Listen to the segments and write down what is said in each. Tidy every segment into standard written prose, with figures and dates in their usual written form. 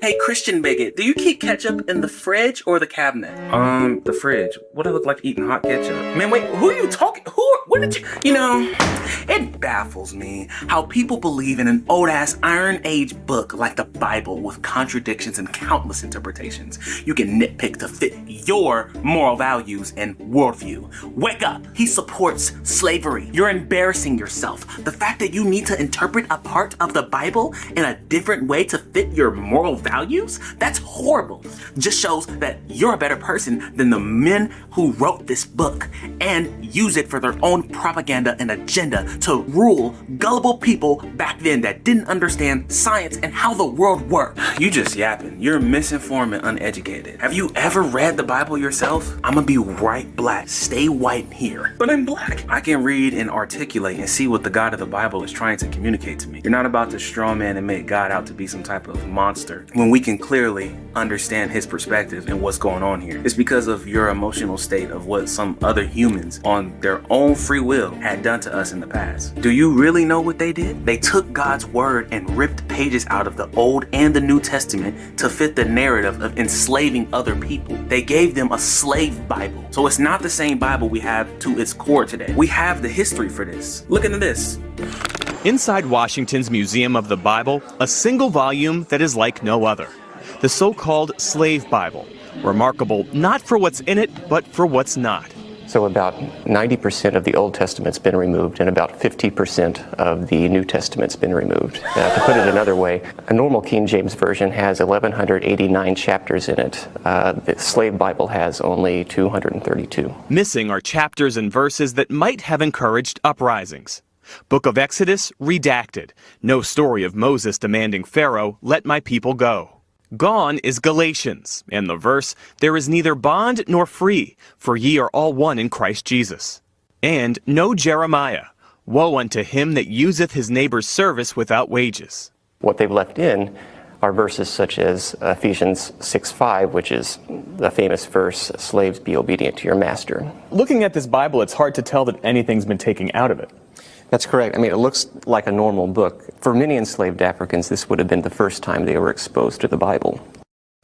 Hey, Christian bigot, do you keep ketchup in the fridge or the cabinet? The fridge. What I look like eating hot ketchup? Man, wait, who are you talking? What did you? It baffles me how people believe in an old-ass Iron Age book like the Bible with contradictions and countless interpretations you can nitpick to fit your moral values and worldview. Wake up! He supports slavery. You're embarrassing yourself. The fact that you need to interpret a part of the Bible in a different way to fit your moral values? That's horrible. Just shows that you're a better person than the men who wrote this book and use it for their own propaganda and agenda to rule gullible people back then that didn't understand science and how the world worked. You just yapping. You're misinformed and uneducated. Have you ever read the Bible yourself? I'm gonna be right black. Stay white here. But I'm black. I can read and articulate and see what the God of the Bible is trying to communicate to me. You're not about to strawman and make God out to be some type of monster when we can clearly understand his perspective and what's going on here. It's because of your emotional state of what some other humans on their own free will had done to us in the past. Do you really know what they did? They took God's word and ripped pages out of the Old and the New Testament to fit the narrative of enslaving other people. They gave them a slave Bible. So it's not the same Bible we have to its core today. We have the history for this. Look into this. Inside Washington's Museum of the Bible, a single volume that is like no other. The so-called Slave Bible, remarkable not for what's in it, but for what's not. So about 90% of the Old Testament's been removed and about 50% of the New Testament's been removed. To put it another way, a normal King James Version has 1,189 chapters in it. The Slave Bible has only 232. Missing are chapters and verses that might have encouraged uprisings. Book of Exodus, redacted. No story of Moses demanding Pharaoh, "Let my people go." Gone is Galatians, and the verse, "There is neither bond nor free, for ye are all one in Christ Jesus." And no Jeremiah, "Woe unto him that useth his neighbor's service without wages." What they've left in are verses such as Ephesians 6:5, which is the famous verse, "Slaves, be obedient to your master." Looking at this Bible, it's hard to tell that anything's been taken out of it. That's correct. I mean, it looks like a normal book. For many enslaved Africans, this would have been the first time they were exposed to the Bible.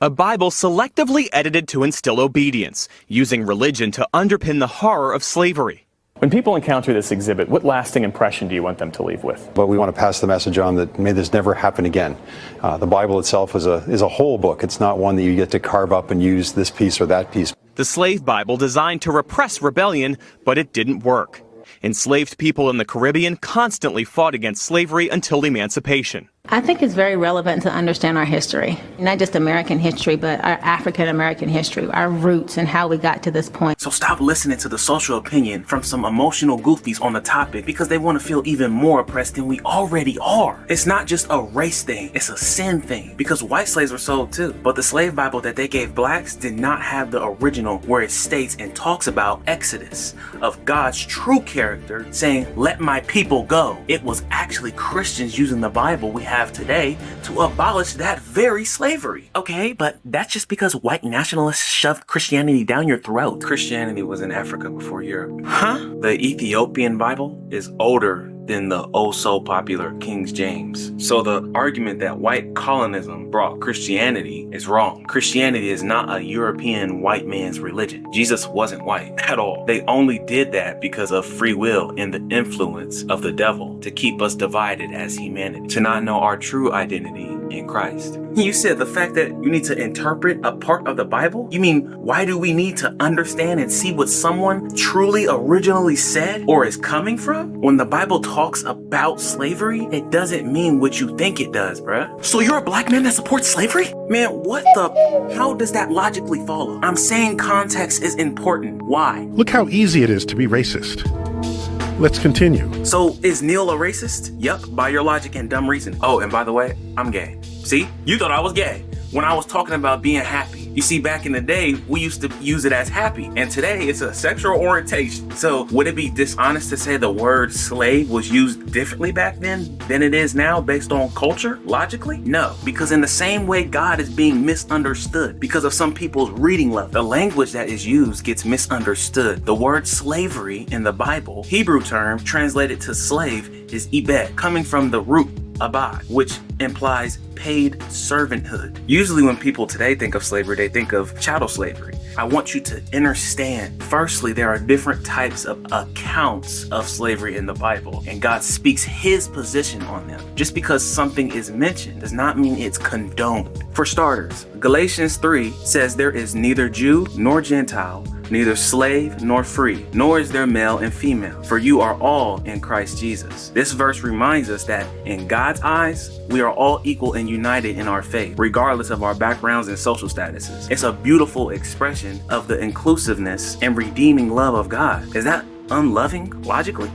A Bible selectively edited to instill obedience, using religion to underpin the horror of slavery. When people encounter this exhibit, what lasting impression do you want them to leave with? But we want to pass the message on that may this never happen again. The Bible itself is a whole book. It's not one that you get to carve up and use this piece or that piece. The Slave Bible designed to repress rebellion, but it didn't work. Enslaved people in the Caribbean constantly fought against slavery until emancipation. I think it's very relevant to understand our history, not just American history, but our African American history, our roots and how we got to this point. So stop listening to the social opinion from some emotional goofies on the topic because they want to feel even more oppressed than we already are. It's not just a race thing, it's a sin thing because white slaves were sold too. But the slave Bible that they gave blacks did not have the original where it states and talks about Exodus, of God's true character saying, "Let my people go." It was actually Christians using the Bible we have today to abolish that very slavery. Okay, but that's just because white nationalists shoved Christianity down your throat. Christianity was in Africa before Europe. Huh? The Ethiopian Bible is older than the oh so popular King James. So the argument that white colonialism brought Christianity is wrong. Christianity is not a European white man's religion. Jesus wasn't white at all. They only did that because of free will and the influence of the devil to keep us divided as humanity, to not know our true identity in Christ. You said the fact that you need to interpret a part of the Bible? You mean, why do we need to understand and see what someone truly originally said or is coming from? When the Bible talks about slavery, it doesn't mean what you think it does, bruh. So you're a black man that supports slavery? Man, how does that logically follow? I'm saying context is important. Why? Look how easy it is to be racist. Let's continue. So is Neil a racist? Yup, by your logic and dumb reason. Oh, and by the way, I'm gay. See, you thought I was gay when I was talking about being happy. You see, back in the day, we used to use it as happy, and today it's a sexual orientation. So would it be dishonest to say the word slave was used differently back then than it is now based on culture, logically? No, because in the same way God is being misunderstood because of some people's reading level, the language that is used gets misunderstood. The word slavery in the Bible, Hebrew term translated to slave, is ibed, coming from the root abad, which implies paid servanthood. Usually when people today think of slavery, they think of chattel slavery. I want you to understand, firstly, there are different types of accounts of slavery in the Bible, and God speaks his position on them. Just because something is mentioned does not mean it's condoned. For starters, Galatians 3 says there is neither Jew nor Gentile, neither slave nor free, nor is there male and female, for you are all in Christ Jesus. This verse reminds us that in God's eyes, we are all equal and united in our faith, regardless of our backgrounds and social statuses. It's a beautiful expression of the inclusiveness and redeeming love of God. Is that unloving logically?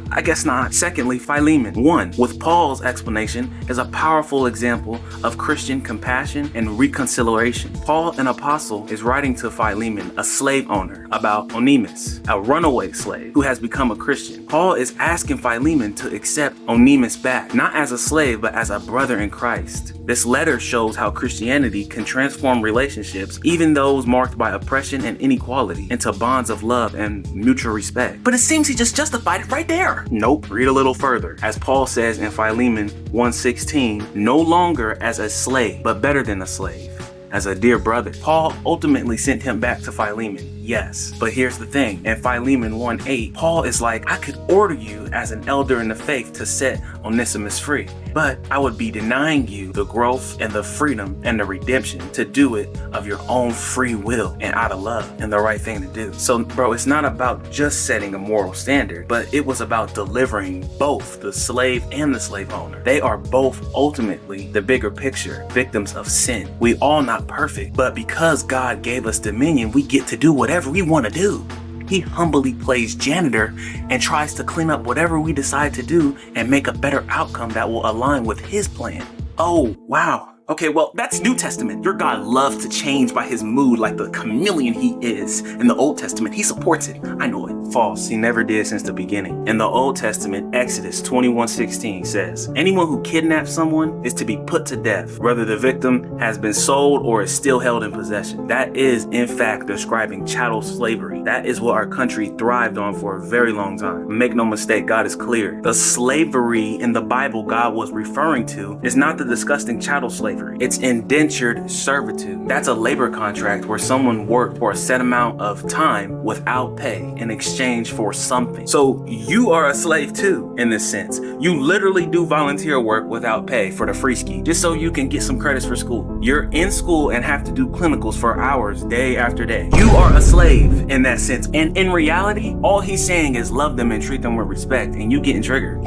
I guess not. Secondly, Philemon 1, with Paul's explanation, is a powerful example of Christian compassion and reconciliation. Paul, an apostle, is writing to Philemon, a slave owner, about Onesimus, a runaway slave who has become a Christian. Paul is asking Philemon to accept Onesimus back, not as a slave, but as a brother in Christ. This letter shows how Christianity can transform relationships, even those marked by oppression and inequality, into bonds of love and mutual respect. But it seems he just justified it right there. Nope, read a little further. As Paul says in Philemon 1:16, no longer as a slave, but better than a slave, as a dear brother. Paul ultimately sent him back to Philemon. Yes, but here's the thing. In Philemon 1:8, Paul is like, I could order you as an elder in the faith to set Onesimus free, but I would be denying you the growth and the freedom and the redemption to do it of your own free will and out of love and the right thing to do. So, bro, it's not about just setting a moral standard, but it was about delivering both the slave and the slave owner. They are both ultimately the bigger picture, victims of sin. We all not perfect, but because God gave us dominion, we get to do whatever we want to do. He humbly plays janitor and tries to clean up whatever we decide to do and make a better outcome that will align with his plan. Oh, wow. Okay, well, that's New Testament. Your God loves to change by his mood like the chameleon he is. In the Old Testament, he supports it. I know it. False. He never did since the beginning. In the Old Testament, Exodus 21:16 says, anyone who kidnaps someone is to be put to death, whether the victim has been sold or is still held in possession. That is, in fact, describing chattel slavery. That is what our country thrived on for a very long time. Make no mistake, God is clear. The slavery in the Bible God was referring to is not the disgusting chattel slavery. It's indentured servitude. That's a labor contract where someone worked for a set amount of time without pay in exchange for something. So you are a slave too, in this sense. You literally do volunteer work without pay for the free ski, just so you can get some credits for school. You're in school and have to do clinicals for hours day after day. You are a slave in that sense. And in reality, all he's saying is love them and treat them with respect, and you getting triggered.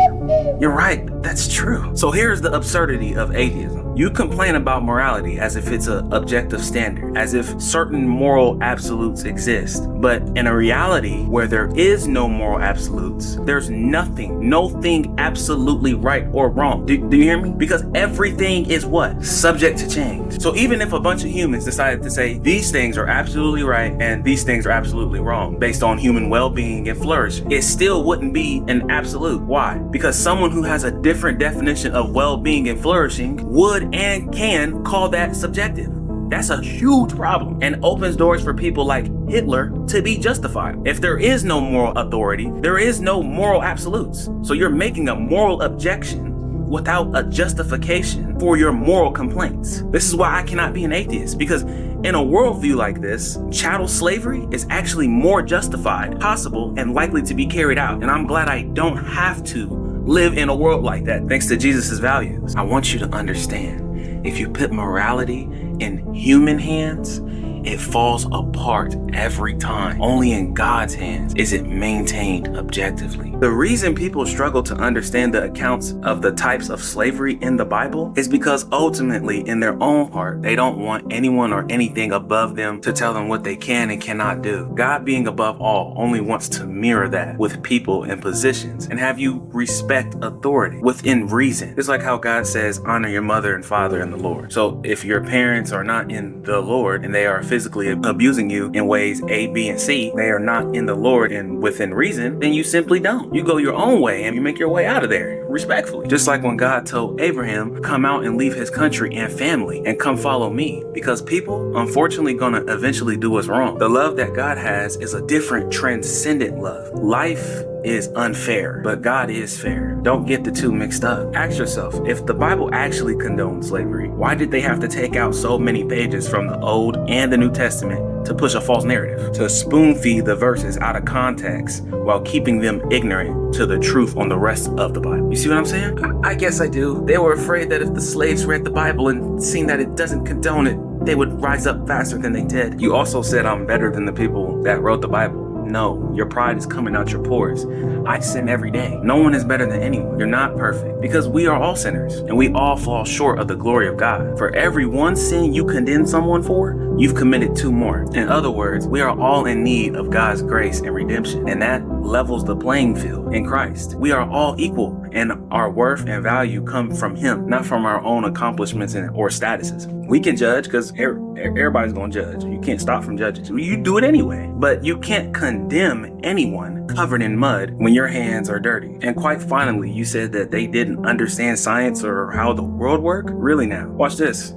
You're right, that's true. So here's the absurdity of atheism. You complain about morality as if it's an objective standard, as if certain moral absolutes exist. But in a reality where there is no moral absolutes, there's nothing, no thing absolutely right or wrong. Do you hear me? Because everything is what? Subject to change. So even if a bunch of humans decided to say these things are absolutely right and these things are absolutely wrong based on human well-being and flourish, it still wouldn't be an absolute. Why? Because someone who has a different definition of well-being and flourishing would and can call that subjective. That's a huge problem and opens doors for people like Hitler to be justified. If there is no moral authority, there is no moral absolutes. So you're making a moral objection without a justification for your moral complaints. This is why I cannot be an atheist, because in a worldview like this, chattel slavery is actually more justified, possible, and likely to be carried out. And I'm glad I don't have to live in a world like that thanks to Jesus' values. I want you to understand, if you put morality in human hands, it falls apart every time. Only in God's hands is it maintained objectively. The reason people struggle to understand the accounts of the types of slavery in the Bible is because ultimately in their own heart, they don't want anyone or anything above them to tell them what they can and cannot do. God, being above all, only wants to mirror that with people and positions and have you respect authority within reason. It's like how God says, honor your mother and father in the Lord. So if your parents are not in the Lord and they are physically abusing you in ways A, B, and C, they are not in the Lord and within reason, then you simply don't. You go your own way and you make your way out of there respectfully. Just like when God told Abraham, come out and leave his country and family and come follow me, because people unfortunately gonna eventually do us wrong. The love that God has is a different transcendent love. Life is unfair, but God is fair. Don't get the two mixed up. Ask yourself, if the Bible actually condoned slavery, why did they have to take out so many pages from the Old and the New Testament to push a false narrative? To spoon feed the verses out of context while keeping them ignorant to the truth on the rest of the Bible. You see what I'm saying? I guess I do. They were afraid that if the slaves read the Bible and seen that it doesn't condone it, they would rise up faster than they did. You also said I'm better than the people that wrote the Bible. No, your pride is coming out your pores. I sin every day. No one is better than anyone. You're not perfect because we are all sinners and we all fall short of the glory of God. For every one sin you condemn someone for, you've committed two more. In other words, we are all in need of God's grace and redemption, and that levels the playing field in Christ. We are all equal, and our worth and value come from Him, not from our own accomplishments or statuses. We can judge because everybody's going to judge. You can't stop from judging. You do it anyway, but you can't condemn anyone covered in mud when your hands are dirty. And quite finally, you said that they didn't understand science or how the world worked. Really now, watch this.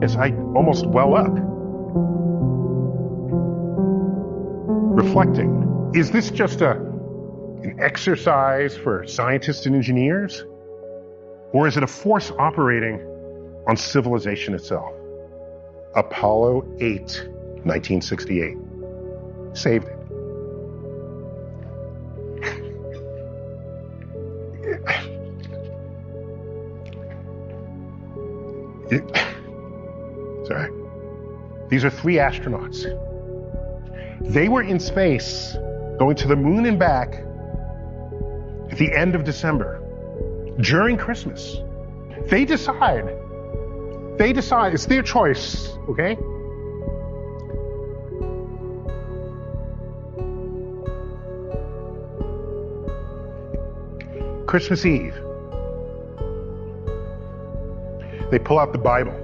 As I almost well up, reflecting, is this just an exercise for scientists and engineers? Or is it a force operating on civilization itself? Apollo 8, 1968. Saved it. Sorry. These are 3 astronauts. They were in space, going to the moon and back at the end of December, during Christmas. They decide, it's their choice, okay? Christmas Eve, they pull out the Bible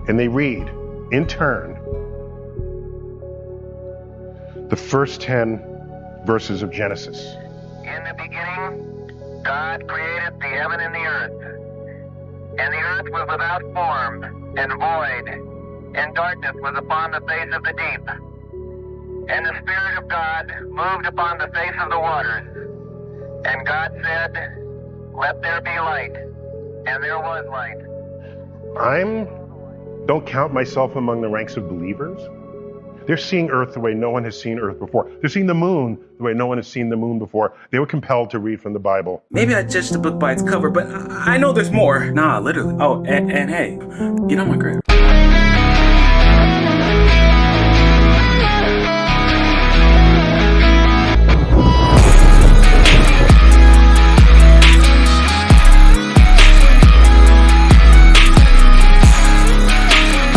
and they read, in turn, the first 10 verses of Genesis. In the beginning, God created the heaven and the earth. And the earth was without form and void, and darkness was upon the face of the deep. And the Spirit of God moved upon the face of the waters. And God said, "Let there be light." And there was light. Don't count myself among the ranks of believers. They're seeing Earth the way no one has seen Earth before. They're seeing the moon the way no one has seen the moon before. They were compelled to read from the Bible. Maybe I judged the book by its cover, but I know there's more. Nah, literally. Oh, and hey, get on my grip.